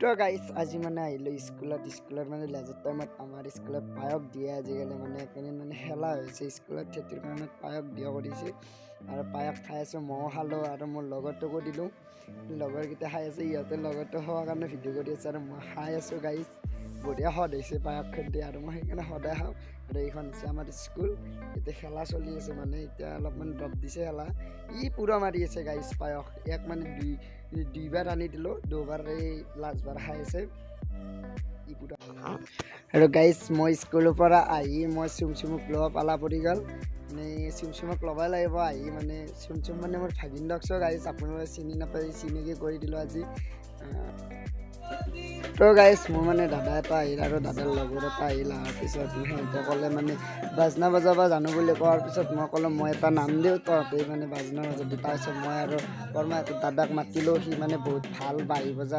তো গাইছ আজি মানে আহিলোঁ স্কুলত মানে লেজাৰ টাইমত আমাৰ স্কুলত পায়স দিয়ে আজিকালি মানে এইখিনি মানে খেলা হৈছে স্কুলত সেইটোৰ কাৰণে পায়স দিয়া কৰিছে আৰু পায়স খাই আছোঁ ময়ো খালোঁ আৰু মোৰ লগৰটোকো দিলোঁ লগৰকেইটা খাই আছে ইহঁতে লগৰটো খোৱাৰ কাৰণে ভিডিঅ' কৰি আছে আৰু মই খাই আছোঁ গাইছ বঢ়িয়া সোৱাদ হৈছে পায়সখন দিয়ে আৰু মই সেইকাৰণে সদায় খাওঁ আৰু এইখন হৈছে আমাৰ স্কুল এতিয়া খেলা চলি আছে মানে এতিয়া অলপমান ড্ৰপ দিছে খেলা পুৰা মাৰি আছে গাইছ পায়স ইয়াক মানে দুইবাৰ আনি দিলোঁ দুবাৰ এই লাষ্টবাৰ খাই আছে পুৰা আৰু গাইছ মই স্কুলৰ পৰা আহি মই চুমচুমক ল'ব পালা পৰি গ'ল মানে চুমচুমক ল'বই লাগিব আহি মানে চুমচুম মানে মোৰ ভাগিনক গাইছ আপোনালোকে চিনি নাপায় চিনাকি কৰি দিলোঁ আজি তো গাইছ মোৰ মানে দাদা এটা আহিল আৰু দাদাৰ লগৰ এটা আহিল অহাৰ পিছত সিহঁতে ক'লে মানে বাজনা বজাব জানো বুলি কোৱাৰ পিছত মই ক'লোঁ মই এটা নাম দিওঁ তহঁতে মানে বাজনা বজাবি তাৰপিছত মই আৰু বৰমাহঁতৰ দাদাক মাতিলোঁ সি মানে বহুত ভাল বাঁহী বজা